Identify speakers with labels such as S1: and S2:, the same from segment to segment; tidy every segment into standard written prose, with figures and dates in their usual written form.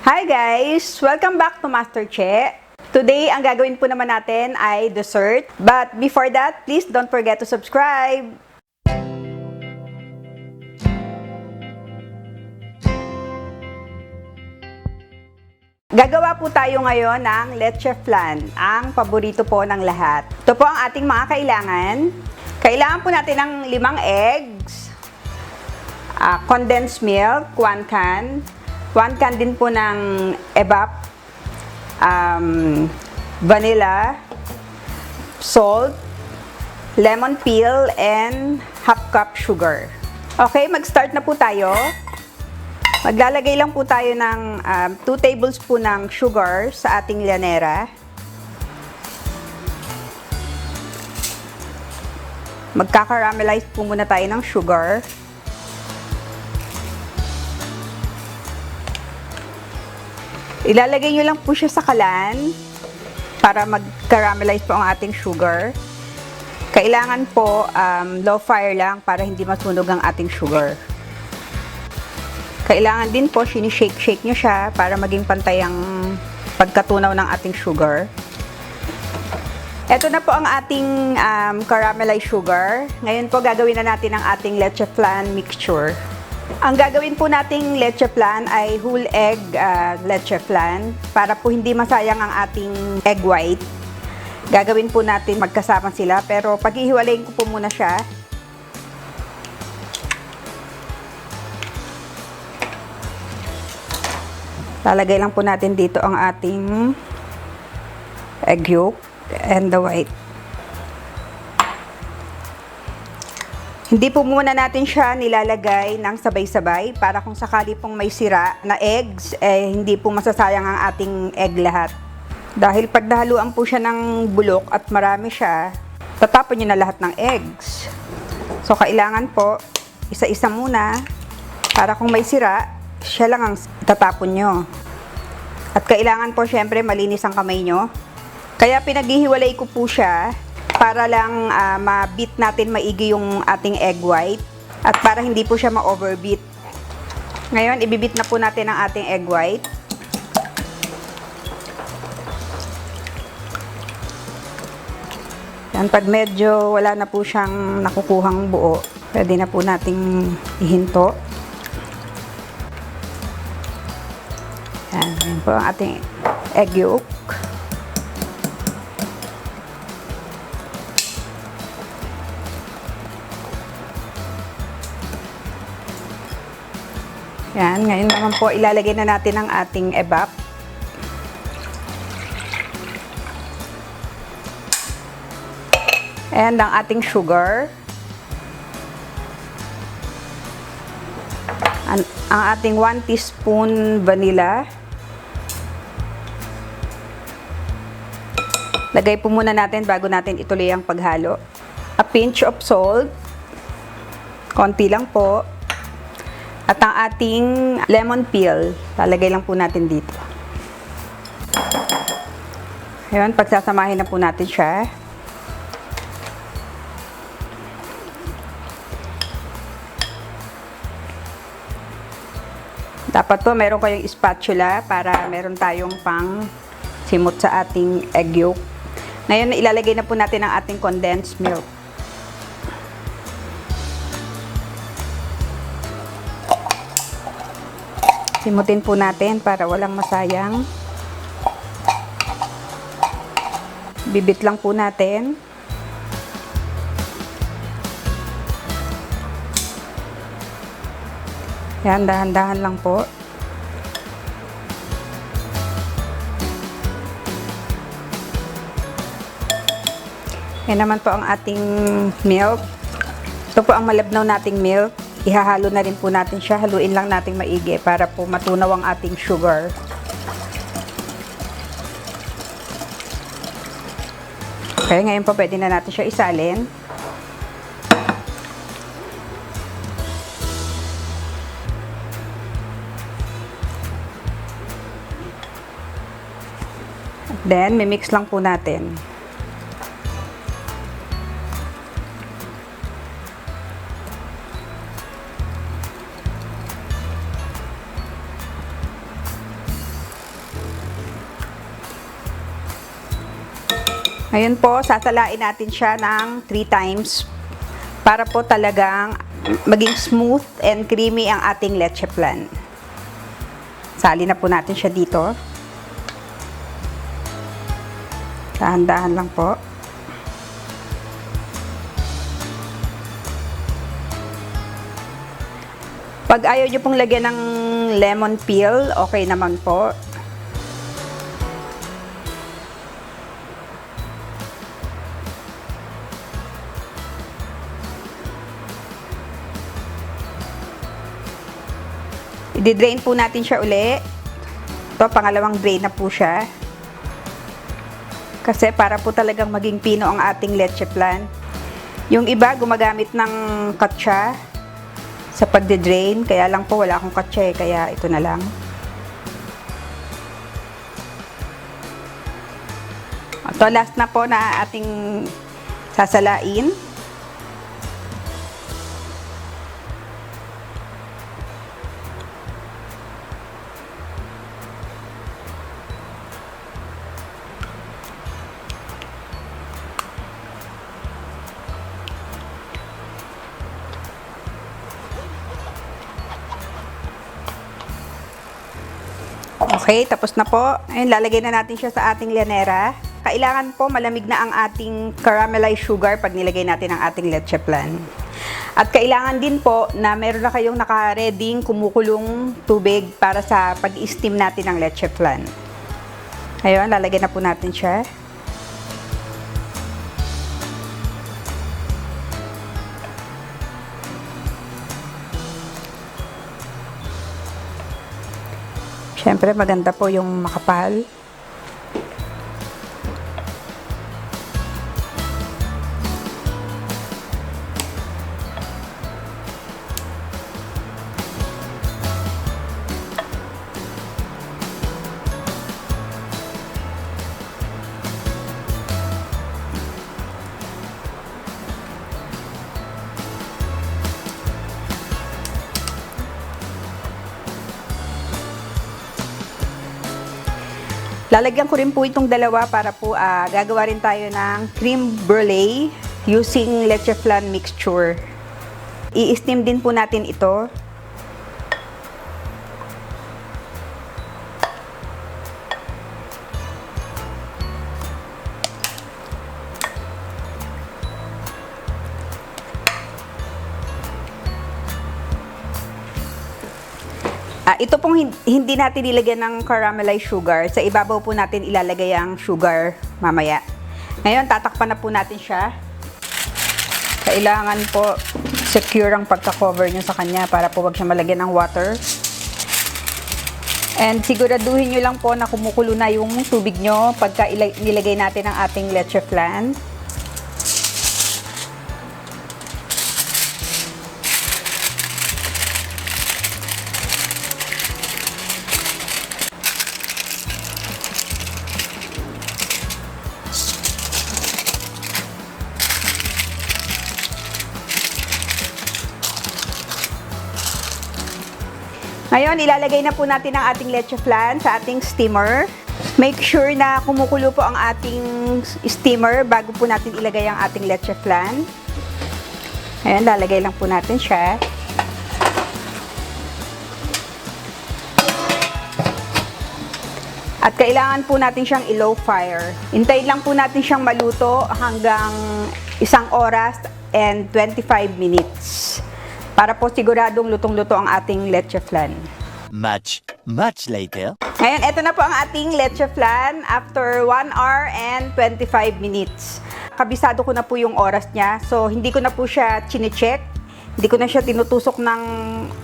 S1: Hi guys! Welcome back to Master Che. Today, ang gagawin po naman natin ay dessert. But before that, please don't forget to subscribe. Gagawa po tayo ngayon ng leche flan, ang paborito po ng lahat. Ito po ang ating mga kailangan. Kailangan po natin ng 5 eggs, condensed milk, 1 can, 1 can din po ng evap, vanilla, salt, lemon peel, and half cup sugar. Okay, mag-start na po tayo. Maglalagay lang po tayo ng 2 tablespoon ng sugar sa ating llanera. Magkakaramelize po muna tayo ng sugar. Ilalagay nyo lang po siya sa kalan para mag-caramelize po ang ating sugar. Kailangan po low fire lang para hindi masunog ang ating sugar. Kailangan din po sinishake-shake nyo siya para maging pantay ang pagkatunaw ng ating sugar. Ito na po ang ating caramelized sugar. Ngayon po gagawin na natin ang ating leche flan mixture. Ang gagawin po nating leche flan ay whole egg leche flan para po hindi masayang ang ating egg white. Gagawin po natin magkasama sila pero paghihiwalayin ko po muna siya. Lalagay lang po natin dito ang ating egg yolk and the white. Hindi po muna natin siya nilalagay ng sabay-sabay para kung sakali pong may sira na eggs, hindi po masasayang ang ating egg lahat. Dahil pag nahaluan po siya ng bulok at marami siya, tatapon nyo na lahat ng eggs. So, kailangan po, isa-isa muna para kung may sira, siya lang ang tatapon nyo. At kailangan po, syempre, malinis ang kamay nyo. Kaya pinaghihiwalay ko po siya para lang ma-beat natin maigi yung ating egg white at para hindi po siya ma-overbeat. Ngayon, ibibit na po natin ang ating egg white. Yan, pag medyo wala na po siyang nakukuhang buo, pwede na po nating ihinto. Yan po ang ating egg yolk. Yan, ngayon naman po ilalagay na natin ang ating evap. And ang ating sugar. Ang ating 1 teaspoon vanilla. Lagay po muna natin bago natin ituloy ang paghalo. A pinch of salt. Konti lang po. At ang ating lemon peel, lalagay lang po natin dito. Ngayon, pagsasamahin na po natin siya. Dapat po meron kayong spatula para meron tayong pang simot sa ating egg yolk. Ngayon, ilalagay na po natin ang ating condensed milk. Simutin po natin para walang masayang. Bibit lang po natin. Yan, dahan-dahan lang po. Yan naman po ang ating milk. Ito po ang malabnaw nating milk. Ihahalo na rin po natin siya. Haluin lang natin maigi para po matunaw ang ating sugar. Okay, ngayon po pwede na natin siya isalin. Then, mimix lang po natin. Ngayon po, sasalain natin siya ng 3 times para po talagang maging smooth and creamy ang ating leche flan. Sali na po natin siya dito. Dahan-dahan lang po. Pag ayaw nyo pong lagyan ng lemon peel, okay naman po. I-drain po natin siya uli. Ito, pangalawang drain na po siya. Kasi para po talagang maging pino ang ating leche flan. Yung iba, gumagamit ng katsa sa pagde-drain. Kaya lang po, wala akong katsa kaya ito na lang. Ito, last na po na ating sasalain. Okay, tapos na po. Ayun, lalagay na natin siya sa ating llanera. Kailangan po malamig na ang ating caramelized sugar pag nilagay natin ang ating leche flan. At kailangan din po na meron na kayong naka-readyng kumukulong tubig para sa pag-steam natin ng leche flan. Ayun, lalagay na po natin siya. Siyempre, maganda po yung makapal. Lalagyan ko rin po itong dalawa para po gagawa rin tayo ng cream brulee using leche flan mixture. I-steam din po natin ito. Ito pong hindi natin nilagyan ng caramelized sugar. Sa ibabaw po natin ilalagay ang sugar mamaya. Ngayon, tatakpan na po natin siya. Kailangan po secure ang pagka-cover nyo sa kanya para po wag siya malagyan ng water. And siguraduhin nyo lang po na kumukulo na yung tubig nyo pagka nilagay natin ang ating leche flan. Ngayon, ilalagay na po natin ang ating leche flan sa ating steamer. Make sure na kumukulo po ang ating steamer bago po natin ilagay ang ating leche flan. Ayan, lalagay lang po natin siya. At kailangan po natin siyang i-low fire. Hintayin lang po natin siyang maluto hanggang 1 oras and 25 minutes. Para po siguradong lutong-luto ang ating leche flan.
S2: Much later.
S1: Ngayon, ito na po ang ating leche flan after 1 hour and 25 minutes. Kabisado ko na po yung oras niya. So, hindi ko na po siya chine-check. Hindi ko na siya tinutusok ng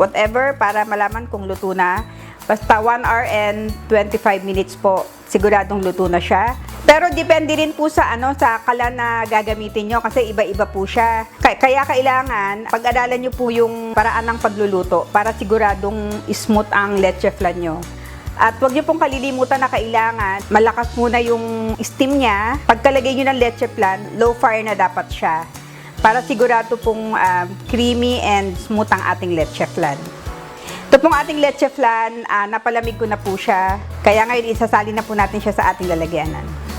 S1: whatever para malaman kung luto na. Basta 1 hour and 25 minutes po, siguradong luto na siya. Pero depende rin po sa sa kalan na gagamitin nyo kasi iba-iba po siya. Kaya kailangan pag-aralan nyo po yung paraan ng pagluluto para siguradong smooth ang leche flan nyo. At huwag nyo pong kalilimutan na kailangan malakas muna yung steam niya. Pagkalagay nyo ng leche flan, low fire na dapat siya para sigurado pong creamy and smooth ang ating leche flan. Ito pong ating leche flan, napalamig ko na po siya. Kaya ngayon isasali na po natin siya sa ating lalagyanan.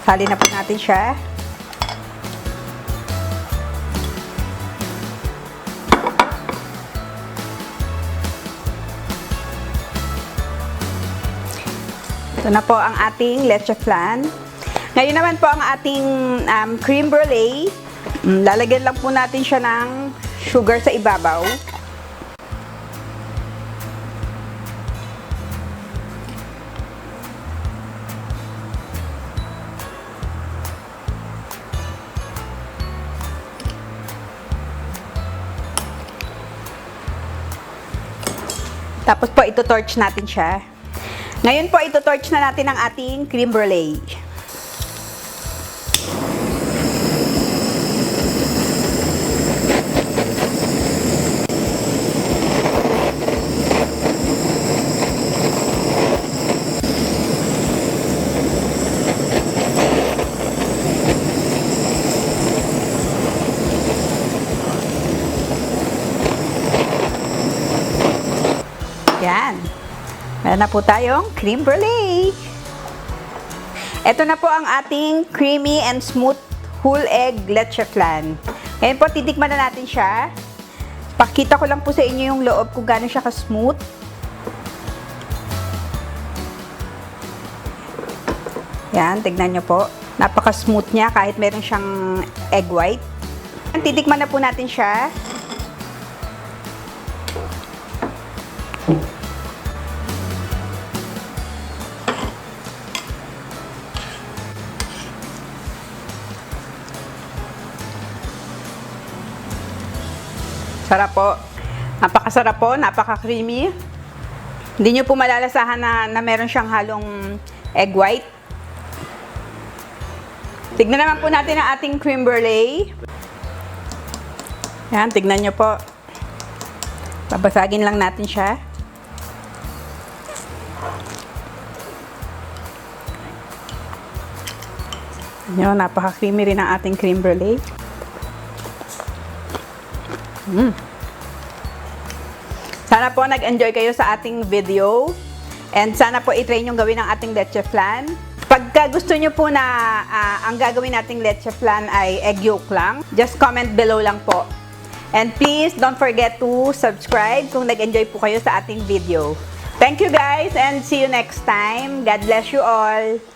S1: Sali na po natin siya. Ito na po ang ating leche flan. Ngayon naman po ang ating cream brulee. Lalagyan lang po natin siya ng sugar sa ibabaw. Tapos po ito-torch natin siya. Ngayon po, ito-torch na natin ang ating cream brulee. Yan. Meron na po tayong cream brulee. Ito na po ang ating creamy and smooth whole egg leche flan. Ngayon po, titikman na natin siya. Pakita ko lang po sa inyo yung loob kung gaano siya ka-smooth. Yan, tignan nyo po. Napaka-smooth niya kahit meron siyang egg white. Titikman na po natin siya. Sarap po. Napakasarap po, napaka-creamy. Hindi nyo po malalasahan na meron siyang halong egg white. Tignan naman po natin ang ating cream brulee. Yan, tignan nyo po. Babasagin lang natin siya. Yan, napaka-creamy rin ang ating cream brulee. Sana po nag-enjoy kayo sa ating video and sana po i-try nyo gawin ang ating leche flan. Pagka gusto nyo po na ang gagawin nating leche flan ay egg yolk lang, just comment below lang po. And please don't forget to subscribe kung nag-enjoy po kayo sa ating video. Thank you guys and see you next time. God bless you all.